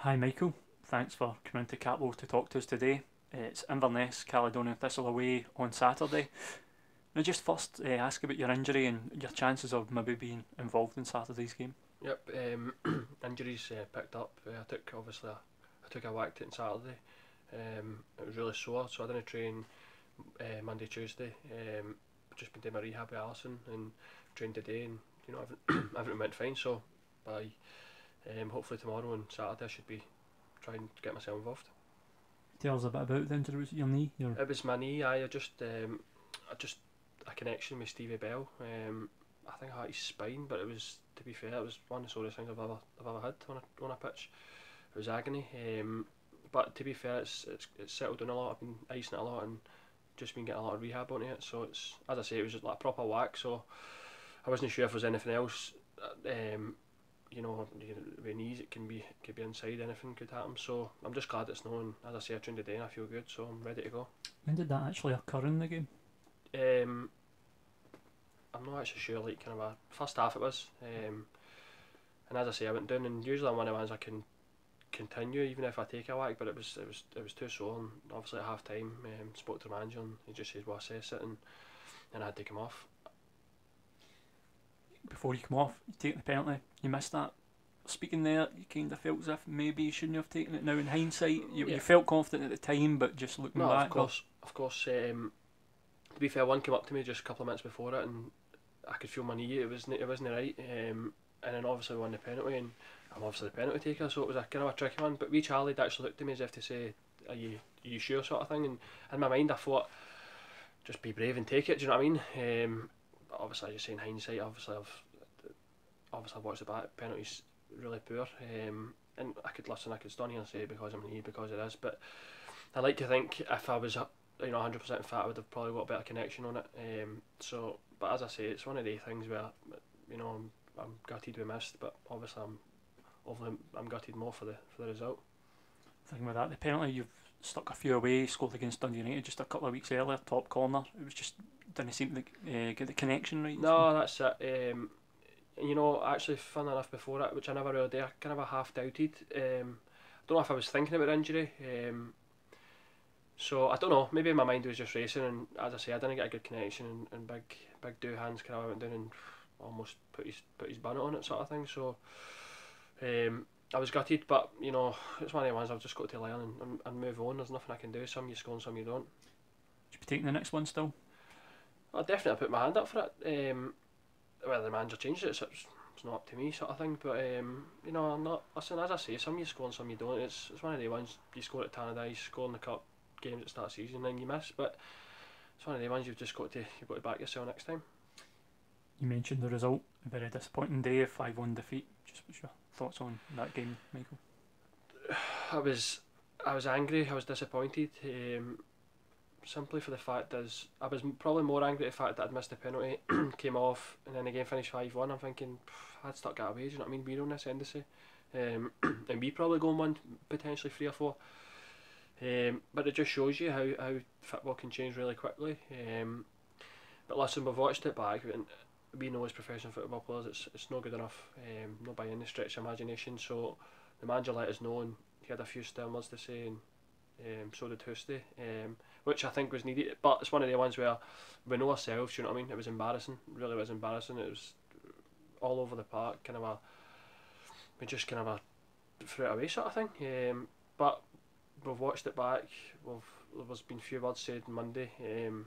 Hi Michael, thanks for coming to Catwell to talk to us today. It's Inverness Caledonian Thistle away on Saturday. Now just first ask about your injury and your chances of maybe being involved in Saturday's game. Yep, injuries picked up. I took I took a whack on Saturday. It was really sore, so I didn't train Monday, Tuesday. Just been doing my rehab with Alison and trained today, and everything went fine. So by hopefully tomorrow and Saturday, I should be trying to get myself involved. Tell us a bit about the injury. Was it your knee? It was my knee. I just a connection with Stevie Bell. I think I had his spine, but it was, to be fair, it was one of the sorest things I've ever had on a pitch. It was agony. But to be fair, it's settled down a lot. I've been icing it a lot and just been getting a lot of rehab on it. So it's, as I say, it was just like a proper whack. So I wasn't sure if there was anything else. With knees, it could be inside. Anything could happen. So I'm just glad it's known. As I say, I trained today and I feel good, so I'm ready to go. When did that actually occur in the game? Um, I'm not actually sure. Like kind of a first half it was. And as I say, I went down, and usually I'm one of the ones I can continue even if I take a whack, but it was too sore. And obviously at half time, spoke to the manager and he just says, "Well, assess it," and I had to come off. Before you come off, you take the penalty, you missed that. Speaking there, you kind of felt as if maybe you shouldn't have taken it. Now in hindsight, you felt confident at the time, but just looking No, back, of course. To be fair, one came up to me just a couple of minutes before it, and I could feel my knee. It wasn't right. And then obviously we won the penalty, and I'm obviously the penalty taker, so it was a kind of a tricky one. But wee Charlie actually looked at me as if to say, "Are you sure?" sort of thing. And in my mind, I thought, just be brave and take it. Do you know what I mean? But obviously, I just say in hindsight, I've watched the back. Penalties really poor. And I could stand here and say because I'm knee, because it is. But I like to think if I was 100% fit, I would have probably got a better connection on it. But as I say, it's one of the things where I'm gutted we missed, but obviously I'm gutted more for the result. thinking about that, the penalty you've stuck a few away, scored against Dundee United just a couple of weeks earlier, top corner. It was just didn't seem to get the connection right. No, that's it. Actually, fun enough before it, which I never really did, I kind of half doubted. I don't know if I was thinking about injury. So I don't know. Maybe my mind was just racing, and as I say, I didn't get a good connection, and big hands kind of went down and almost put his bonnet on it, sort of thing. So I was gutted, but it's one of the ones I've just got to learn and move on. There's nothing I can do. Some you score and some you don't. Should be taking the next one still. I definitely put my hand up for it. Whether the manager changes it's not up to me, sort of thing. But I'm not. Listen, as I say, some you score and some you don't. It's one of the ones you score at Tannadice, you score in the cup games at the start of the season, and then you miss. But it's one of the ones you've got to back yourself next time. You mentioned the result, a very disappointing day, a 5-1 defeat. Just what's your thoughts on that game, Michael? I was angry. I was disappointed. Simply for the fact is I was probably more angry at the fact that I'd missed the penalty, came off, and then the game finished 5-1. I'm thinking I'd stuck that away. Do you know what I mean? We're on this embassy, and we probably go and win potentially 3 or 4. But it just shows you how football can change really quickly. But listen, we've watched it back, and we know as professional football players it's not good enough, not by any stretch of imagination. So the manager let us know, and he had a few stern words to say, and so did Houston, which I think was needed. But it's one of the ones where we know ourselves, you know what I mean? It was embarrassing, really was embarrassing. It was all over the park, we just threw it away sort of thing. But we've watched it back, there's been a few words said on Monday, and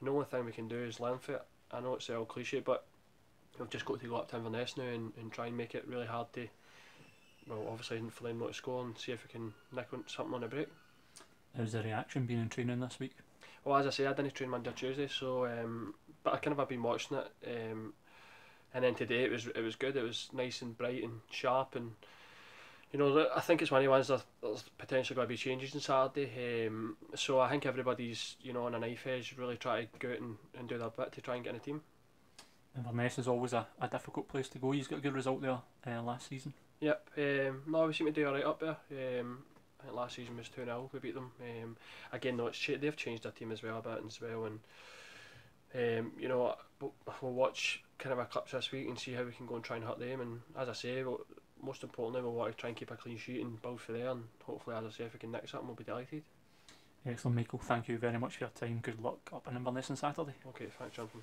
the only thing we can do is learn from it. I know it's all cliche, but we've just got to go up to Inverness now and try and make it really hard to, well, obviously for them not to score, and see if we can nick on something on the break. How's the reaction been in training this week? Well, as I say, I didn't train Monday or Tuesday, so but I have been watching it, and then today it was good. It was nice and bright and sharp, and I think it's one of the ones that there's potentially going to be changes on Saturday. So I think everybody's on a knife edge, really try to go out and do their bit to try and get in the team. Inverness is always a difficult place to go. He's got a good result there last season. Yep. No, we seem to do alright up there. I think last season was 2-0. We beat them. Again, no, they've changed their team as well a bit as well, and we'll watch kind of our clips this week and see how we can go and try and hurt them. And as I say, most importantly, we want to try and keep a clean sheet and build for there, and hopefully, as I say, if we can nick something, we'll be delighted. Excellent, Michael. Thank you very much for your time. Good luck up in Inverness on Saturday. Okay, thanks, Jonathan.